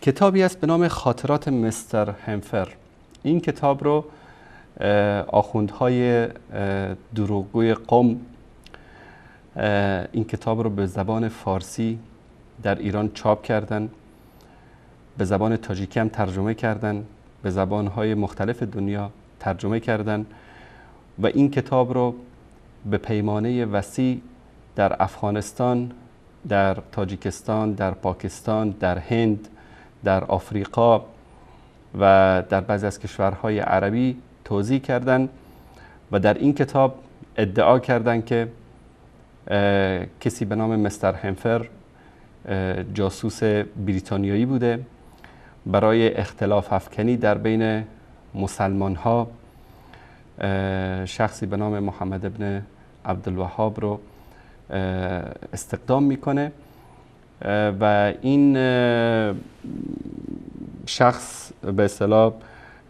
کتابی است به نام خاطرات مستر همفر. این کتاب رو آخوندهای دروغگوی قم این کتاب رو به زبان فارسی در ایران چاپ کردن، به زبان تاجیکی هم ترجمه کردن، به زبانهای مختلف دنیا ترجمه کردن و این کتاب رو به پیمانه وسیع در افغانستان، در تاجیکستان، در پاکستان، در هند، در آفریقا و در بعضی از کشورهای عربی توزیع کردن و در این کتاب ادعا کردن که کسی به نام مستر همفر جاسوس بریتانیایی بوده، برای اختلاف افکنی در بین مسلمان ها شخصی به نام محمد ابن عبدالوهاب رو استخدام میکنه و این شخص به اصطلاح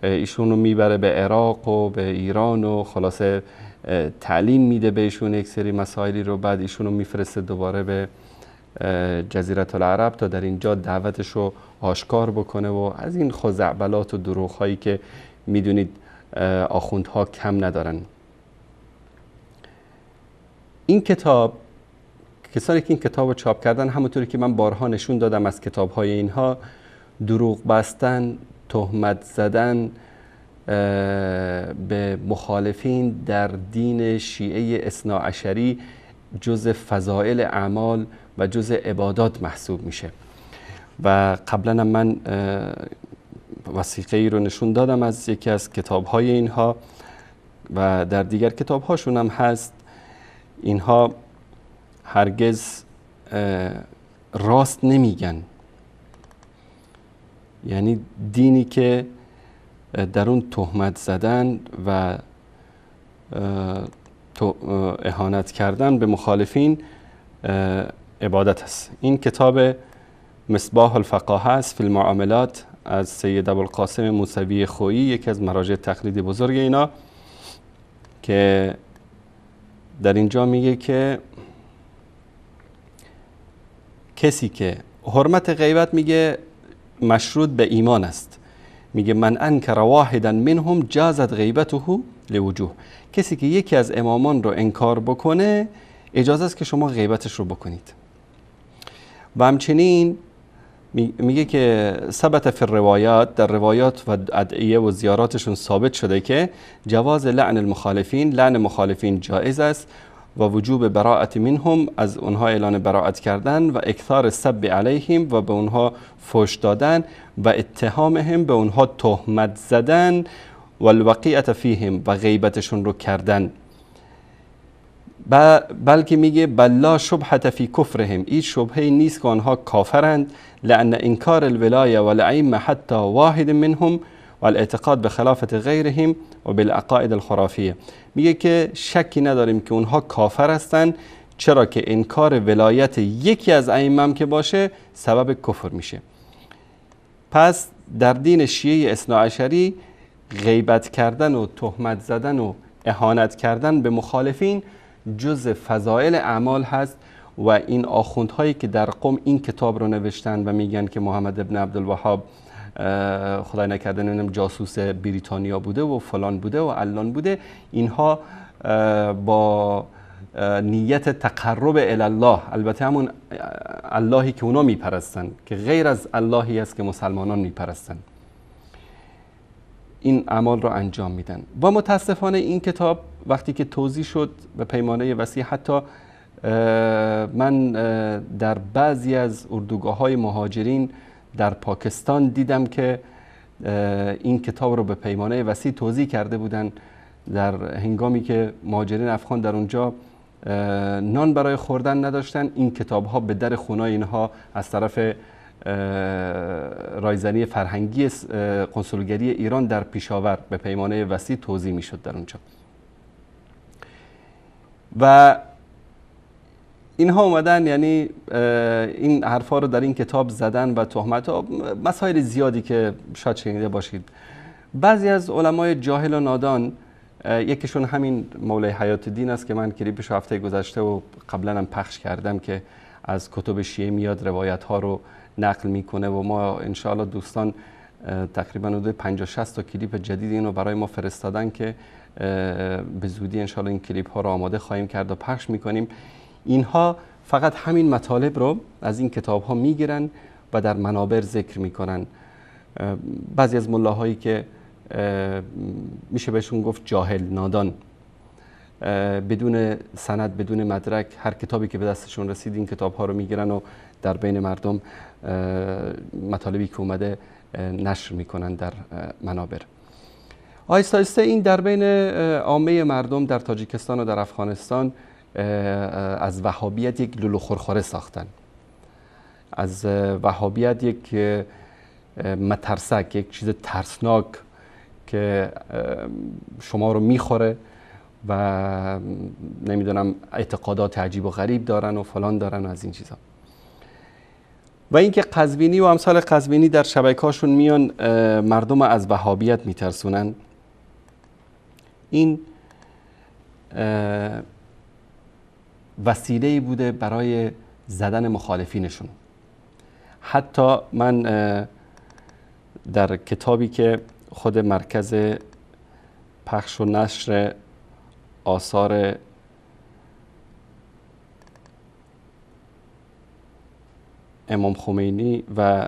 ایشون رو میبره به عراق و به ایران و خلاصه تعلیم میده بهشون یک سری مسائلی رو، بعد ایشون رو میفرسته دوباره به جزیره العرب تا در اینجا دعوتش رو آشکار بکنه و از این خزعبلات و دروغ هایی که میدونید آخوندها کم ندارن. این کتاب، کسانی که این کتاب رو چاپ کردن، همونطوری که من بارها نشون دادم از کتاب های اینها، دروغ بستن، تهمت زدن به مخالفین در دین شیعه اثناعشری جز فضائل اعمال و جز عبادات محسوب میشه و قبلا من وثیقه ای رو نشون دادم از یکی از کتاب های اینها و در دیگر کتاب هاشون هم هست. اینها هرگز راست نمیگن، یعنی دینی که در اون تهمت زدن و اهانت کردن به مخالفین عبادت است. این کتاب مصباح الفقاهه است فی المعاملات از سید ابوالقاسم موسوی خویی، یکی از مراجع تقلیدی بزرگ اینا، که در اینجا میگه که کسی که حرمت غیبت میگه مشروط به ایمان است، میگه من انکر واحدا منهم جازت غیبته لوجوه، کسی که یکی از امامان رو انکار بکنه اجازه است که شما غیبتش رو بکنید. و همچنین میگه که ثبت فی الروایات، در روایات و ادعیه و زیاراتشون ثابت شده که جواز لعن المخالفین، لعن مخالفین جایز است و وجوب براءت منهم، از اونها اعلان براءت کردن و اکثار السب علیهم و به اونها فحش دادن و اتهامهم، به اونها تهمت زدن و الوقیعة فیهم و غیبتشون رو کردن. بلکه میگه بل لا شبهة فی کفرهم، هیچ شبهه نیست که آنها کافرند، لان انکار الولایه والعیم حتی واحد منهم والاعتقاد به خلافت غیرهم و بالعقائد الخرافیه، میگه که شکی نداریم که اونها کافر هستند، چرا که انکار ولایت یکی از ائمه که باشه سبب کفر میشه. پس در دین شیعه اثناعشری غیبت کردن و تهمت زدن و اهانت کردن به مخالفین جز فضائل اعمال هست و این آخوندهایی که در قم این کتاب رو نوشتن و میگن که محمد ابن عبدالوهاب خدای نکرده نمیدونم جاسوس بریتانیا بوده و فلان بوده و علان بوده، اینها با نیت تقرب الی الله، البته همون اللهی که اونا میپرستن که غیر از اللهی است که مسلمانان میپرستن، این اعمال رو انجام میدن. و متاسفانه این کتاب وقتی که توزیع شد به پیمانه وسیع، حتی من در بعضی از اردوگاه‌های مهاجرین در پاکستان دیدم که این کتاب رو به پیمانه وسیع توزیع کرده بودن، در هنگامی که مهاجرین افغان در اونجا نان برای خوردن نداشتن، این کتاب ها به در خونه‌های اینها از طرف رایزنی فرهنگی قنسولگری ایران در پیشاور به پیمانه وسیع توزیع می شد در اونجا. و اینها اومدن یعنی این حرفا رو در این کتاب زدن و تهمت ها، مسائل زیادی که شاید شنیده باشید. بعضی از علمای جاهل و نادان، یکیشون همین مولای حیات الدین است که من کلیپش هفته گذشته و قبلا هم پخش کردم که از کتب شیعه میاد روایت ها رو نقل میکنه و ما انشاءالله دوستان تقریبا حدود 50-60 تا کلیپ جدید اینو برای ما فرستادن که به زودی انشاءالله این کلیپ ها رو آماده خواهیم کرد و پخش میکنیم. اینها فقط همین مطالب رو از این کتاب ها میگیرن و در منابر ذکر میکنن. بعضی از ملاهایی که میشه بهشون گفت جاهل نادان، بدون سند بدون مدرک هر کتابی که به دستشون رسید این کتاب ها رو میگیرن و در بین مردم مطالبی که اومده نشر میکنن در منابر. آهسته آهسته این در بین عامه مردم در تاجیکستان و در افغانستان از وهابیت یک لولو خورخوره ساختن، از وهابیت یک مترسک، یک چیز ترسناک که شما رو میخوره و نمیدونم اعتقادات عجیب و غریب دارن و فلان دارن و از این چیزا. و اینکه قزوینی و امثال قزوینی در شبکه‌هاشون میان مردم از وهابیت میترسونن، این وسیله‌ای بوده برای زدن مخالفینشون. حتی من در کتابی که خود مرکز پخش و نشر آثار امام خمینی و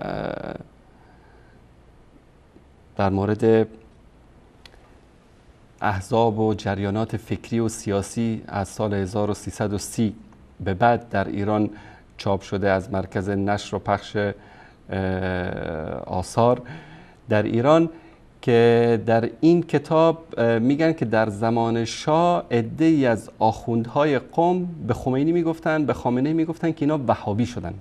در مورد احزاب و جریانات فکری و سیاسی از سال 1330 به بعد در ایران چاپ شده از مرکز نشر و پخش آثار در ایران، که در این کتاب میگن که در زمان شاه عده‌ای از آخوندهای قم به خمینی میگفتن، به خامنه‌ای میگفتن که اینا وهابی شدن،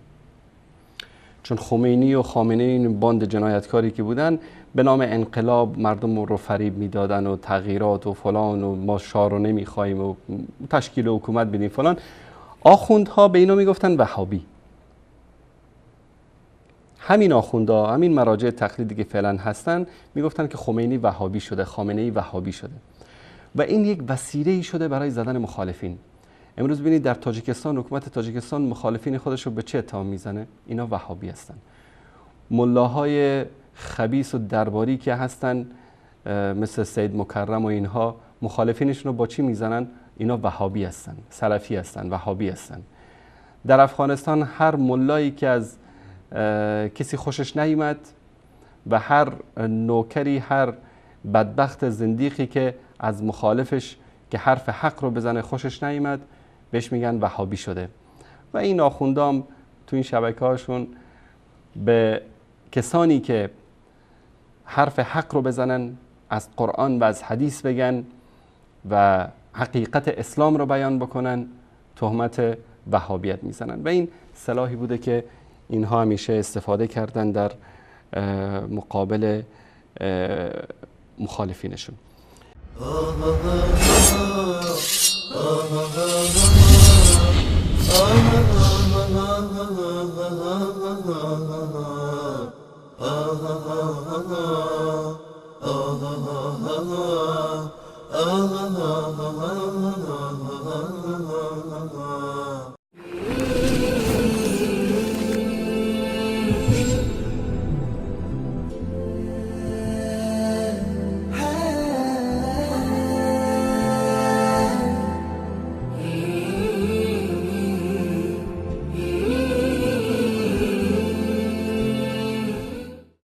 چون خمینی و خامنه این باند جنایتکاری که بودن به نام انقلاب مردم رو فریب میدادن و تغییرات و فلان و ما شاه رو نمیخوایم و تشکیل حکومت بدیم فلان. آخوندها به اینا میگفتن وهابی. همین آخوندها، همین مراجع تقلیدی که فعلا هستن میگفتن که خمینی وهابی شده، خامنه‌ای وهابی شده و این یک وسیله‌ای شده برای زدن مخالفین. امروز ببینید در تاجیکستان، حکومت تاجیکستان مخالفین خودش رو به چه اتهام میزنه؟ اینا وهابی هستن. ملاهای خبیث و درباری که هستن مثل سید مکرم و اینها، مخالفینشون رو با چی میزنن؟ اینا وهابی هستن، سلفی هستن، وهابی هستن. در افغانستان هر ملایی که از کسی خوشش نیامد و هر نوکری، هر بدبخت زندیقی که از مخالفش که حرف حق رو بزنه خوشش نیامد، بهش میگن وهابی شده. و این آخوندام تو این شبکه‌هاشون به کسانی که حرف حق رو بزنن، از قرآن و از حدیث بگن و حقیقت اسلام رو بیان بکنن، تهمت وهابیت میزنن. و این سلاحی بوده که اینها همیشه استفاده کردن در مقابل مخالفینشون.